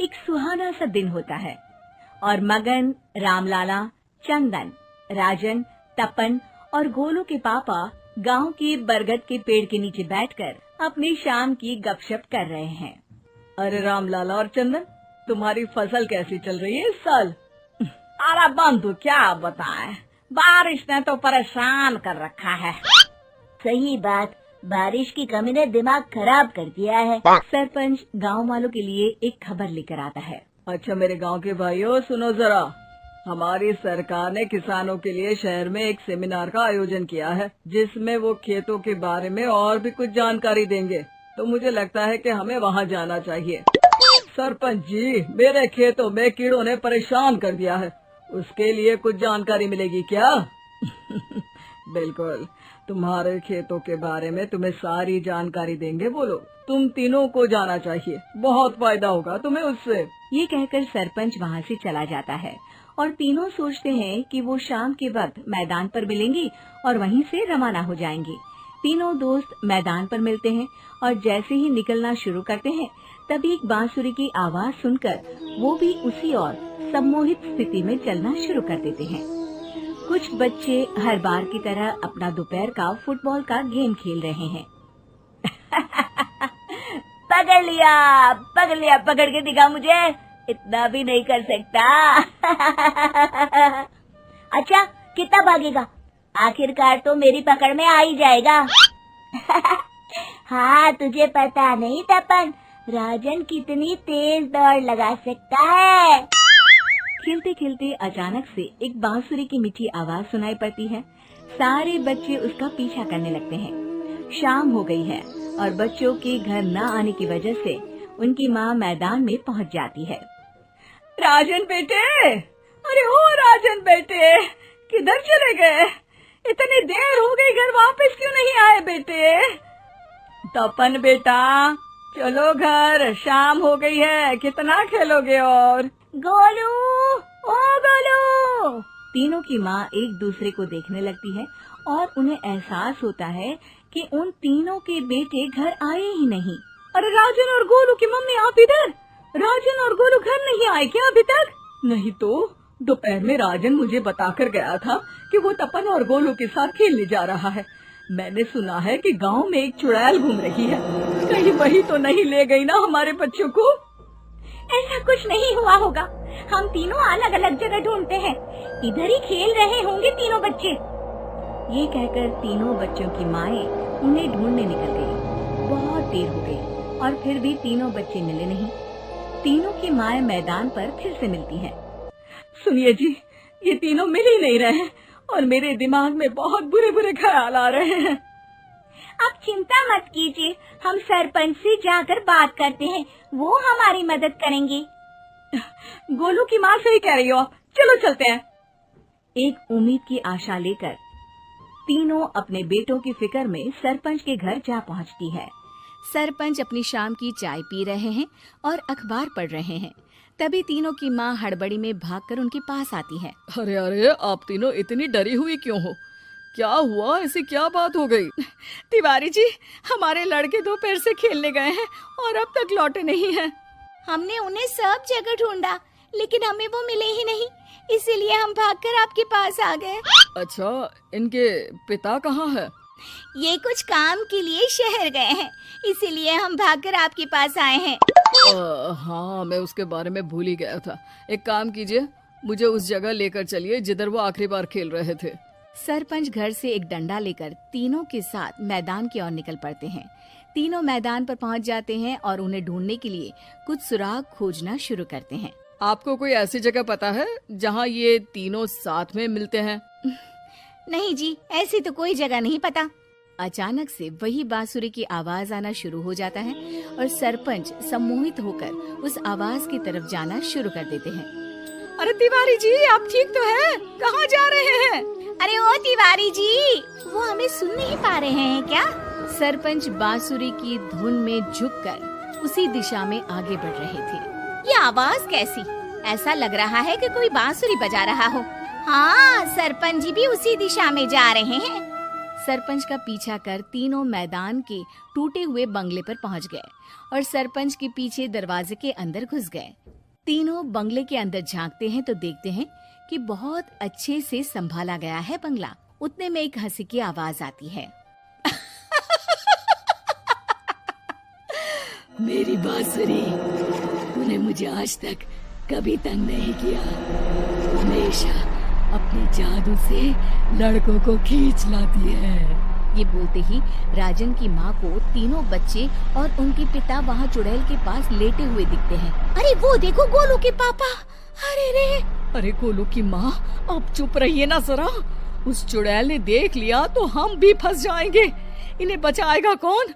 एक सुहाना सा दिन होता है और मगन, रामलाला, चंदन, राजन, तपन और गोलू के पापा गांव के बरगद के पेड़ के नीचे बैठकर अपनी शाम की गपशप कर रहे हैं। अरे रामलाला और चंदन, तुम्हारी फसल कैसी चल रही है इस साल? अरे बंधु क्या बताएं, बारिश ने तो परेशान कर रखा है। सही बात, बारिश की कमी ने दिमाग खराब कर दिया है। सरपंच गांव वालों के लिए एक खबर लेकर आता है। अच्छा मेरे गांव के भाइयों, सुनो जरा, हमारी सरकार ने किसानों के लिए शहर में एक सेमिनार का आयोजन किया है, जिसमें वो खेतों के बारे में और भी कुछ जानकारी देंगे। तो मुझे लगता है कि हमें वहाँ जाना चाहिए। सरपंच जी, मेरे खेतों में कीड़ों ने परेशान कर दिया है, उसके लिए कुछ जानकारी मिलेगी क्या? बिल्कुल, तुम्हारे खेतों के बारे में तुम्हें सारी जानकारी देंगे वो लोग। तुम तीनों को जाना चाहिए, बहुत फायदा होगा तुम्हें उससे। ये कहकर सरपंच वहाँ से चला जाता है और तीनों सोचते हैं कि वो शाम के वक्त मैदान पर मिलेंगे और वहीं से रवाना हो जाएंगे। तीनों दोस्त मैदान पर मिलते हैं और जैसे ही निकलना शुरू करते हैं तभी एक बांसुरी की आवाज सुनकर वो भी उसी ओर सम्मोहित स्थिति में चलना शुरू कर देते हैं। कुछ बच्चे हर बार की तरह अपना दोपहर का फुटबॉल का गेम खेल रहे हैं। पकड़ लिया, पकड़ के दिखा मुझे, इतना भी नहीं कर सकता। अच्छा, कितना भागेगा? आखिरकार तो मेरी पकड़ में आ ही जाएगा। हाँ, तुझे पता नहीं तपन, राजन कितनी तेज दौड़ लगा सकता है। खेलते खेलते अचानक से एक बांसुरी की मीठी आवाज सुनाई पड़ती है। सारे बच्चे उसका पीछा करने लगते हैं। शाम हो गई है और बच्चों के घर न आने की वजह से उनकी माँ मैदान में पहुँच जाती है। राजन बेटे, अरे ओ राजन बेटे, किधर चले गए? इतनी देर हो गई, घर वापस क्यों नहीं आए बेटे? तपन बेटा, चलो घर, शाम हो गई है, कितना खेलोगे? और गोलू, ओ गोलू। तीनों की माँ एक दूसरे को देखने लगती है और उन्हें एहसास होता है कि उन तीनों के बेटे घर आए ही नहीं। अरे राजन और गोलू की मम्मी, आप इधर? राजन और गोलू घर नहीं आए क्या अभी तक? नहीं तो दोपहर में राजन मुझे बताकर गया था कि वो तपन और गोलू के साथ खेलने जा रहा है। मैंने सुना है कि गांव में एक चुड़ैल घूम रही है, कहीं वही तो नहीं ले गई ना हमारे बच्चों को? ऐसा कुछ नहीं हुआ होगा, हम तीनों अलग अलग जगह ढूंढते हैं, इधर ही खेल रहे होंगे तीनों बच्चे। ये कहकर तीनों बच्चों की माएं उन्हें ढूंढने निकल गई। बहुत देर हो गई और फिर भी तीनों बच्चे मिले नहीं। तीनों की माएं मैदान पर फिर से मिलती हैं। सुनिए जी, ये तीनों मिल ही नहीं रहे और मेरे दिमाग में बहुत बुरे बुरे ख्याल आ रहे हैं। आप चिंता मत कीजिए, हम सरपंच से जाकर बात करते हैं, वो हमारी मदद करेंगे। गोलू की माँ सही कह रही हो, चलो चलते हैं। एक उम्मीद की आशा लेकर तीनों अपने बेटों की फिक्र में सरपंच के घर जा पहुंचती है। सरपंच अपनी शाम की चाय पी रहे हैं और अखबार पढ़ रहे हैं। तभी तीनों की माँ हड़बड़ी में भागकर उनके पास आती है। अरे अरे, आप तीनों इतनी डरी हुई क्यों हो? क्या हुआ? ऐसी क्या बात हो गई? तिवारी जी, हमारे लड़के दोपहर से खेलने गए हैं और अब तक लौटे नहीं हैं। हमने उन्हें सब जगह ढूंढा, लेकिन हमें वो मिले ही नहीं, इसीलिए हम भागकर आपके पास आ गए। अच्छा, इनके पिता कहाँ है? ये कुछ काम के लिए शहर गए हैं, इसीलिए हम भागकर आपके पास आए हैं। हाँ, मैं उसके बारे में भूल ही गया था। एक काम कीजिए, मुझे उस जगह लेकर चलिए जिधर वो आखिरी बार खेल रहे थे। सरपंच घर से एक डंडा लेकर तीनों के साथ मैदान की ओर निकल पड़ते हैं। तीनों मैदान पर पहुंच जाते हैं और उन्हें ढूंढने के लिए कुछ सुराग खोजना शुरू करते हैं। आपको कोई ऐसी जगह पता है जहाँ ये तीनों साथ में मिलते हैं? नहीं जी, ऐसी तो कोई जगह नहीं पता। अचानक से वही बांसुरी की आवाज आना शुरू हो जाता है और सरपंच सम्मोहित होकर उस आवाज की तरफ जाना शुरू कर देते हैं। अरे तिवारी जी, आप ठीक तो हैं? कहाँ जा रहे हैं? अरे ओ तिवारी जी, वो हमें सुन नहीं पा रहे हैं क्या? सरपंच बांसुरी की धुन में झुककर उसी दिशा में आगे बढ़ रहे थे। ये आवाज कैसी? ऐसा लग रहा है कि कोई बांसुरी बजा रहा हो। हाँ, सरपंच जी भी उसी दिशा में जा रहे हैं। सरपंच का पीछा कर तीनों मैदान के टूटे हुए बंगले पर पहुंच गए और सरपंच के पीछे दरवाजे के अंदर घुस गए। तीनों बंगले के अंदर झांकते हैं तो देखते हैं कि बहुत अच्छे से संभाला गया है बंगला। उतने में एक हंसी की आवाज आती है। मेरी बांसुरी, तूने मुझे आज तक कभी तंग नहीं किया। हमेशा अपने जादू से लड़कों को खींच लाती है। ये बोलते ही राजन की माँ को तीनों बच्चे और उनके पिता वहाँ चुड़ैल के पास लेटे हुए दिखते हैं। अरे वो देखो गोलू के पापा। अरे रे। अरे गोलू की माँ, अब चुप रहिए ना जरा। उस चुड़ैल ने देख लिया तो हम भी फंस जाएंगे। इन्हें बचाएगा कौन?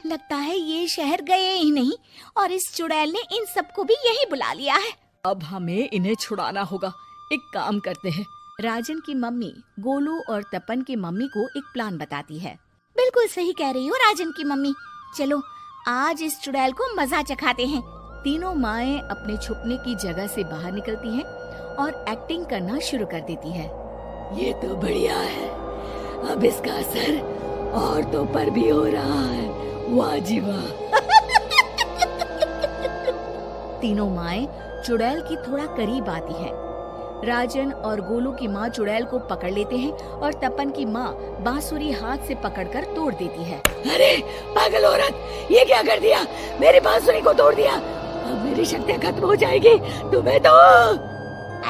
लगता है ये शहर गए ही नहीं और इस चुड़ैल ने इन सबको भी यही बुला लिया है। अब हमें इन्हें छुड़ाना होगा। एक काम करते हैं। राजन की मम्मी गोलू और तपन की मम्मी को एक प्लान बताती है। बिल्कुल सही कह रही हो राजन की मम्मी। चलो आज इस चुड़ैल को मजा चखाते हैं। तीनों माएं अपने छुपने की जगह से बाहर निकलती हैं और एक्टिंग करना शुरू कर देती है। ये तो बढ़िया है। अब इसका असर औरतों पर भी हो रहा है। वाह जी वाह। तीनों माएं चुड़ैल की थोड़ा करीब आती हैं। राजन और गोलू की माँ चुड़ैल को पकड़ लेते हैं और तपन की माँ बांसुरी हाथ से पकड़कर तोड़ देती है। अरे पागल औरत, ये क्या कर दिया? मेरी बांसुरी को तोड़ दिया। अब मेरी शक्तियाँ खत्म हो जाएगी। तुम्हें तो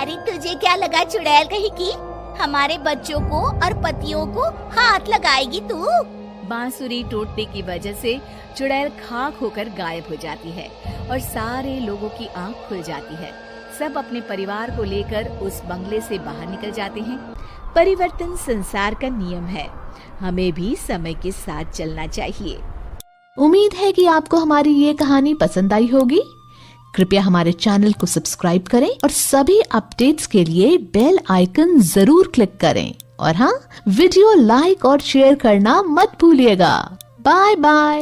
अरे तुझे क्या लगा चुड़ैल कहीं की हमारे बच्चों को और पतियों को हाथ लगाएगी तू? बांसुरी टूटने की वजह से चुड़ैल खाक होकर गायब हो जाती है और सारे लोगों की आंख खुल जाती है। सब अपने परिवार को लेकर उस बंगले से बाहर निकल जाते हैं। परिवर्तन संसार का नियम है, हमें भी समय के साथ चलना चाहिए। उम्मीद है कि आपको हमारी ये कहानी पसंद आई होगी। कृपया हमारे चैनल को सब्सक्राइब करें और सभी अपडेट्स के लिए बेल आइकन जरूर क्लिक करें। और हाँ, वीडियो लाइक और शेयर करना मत भूलिएगा। Bye bye.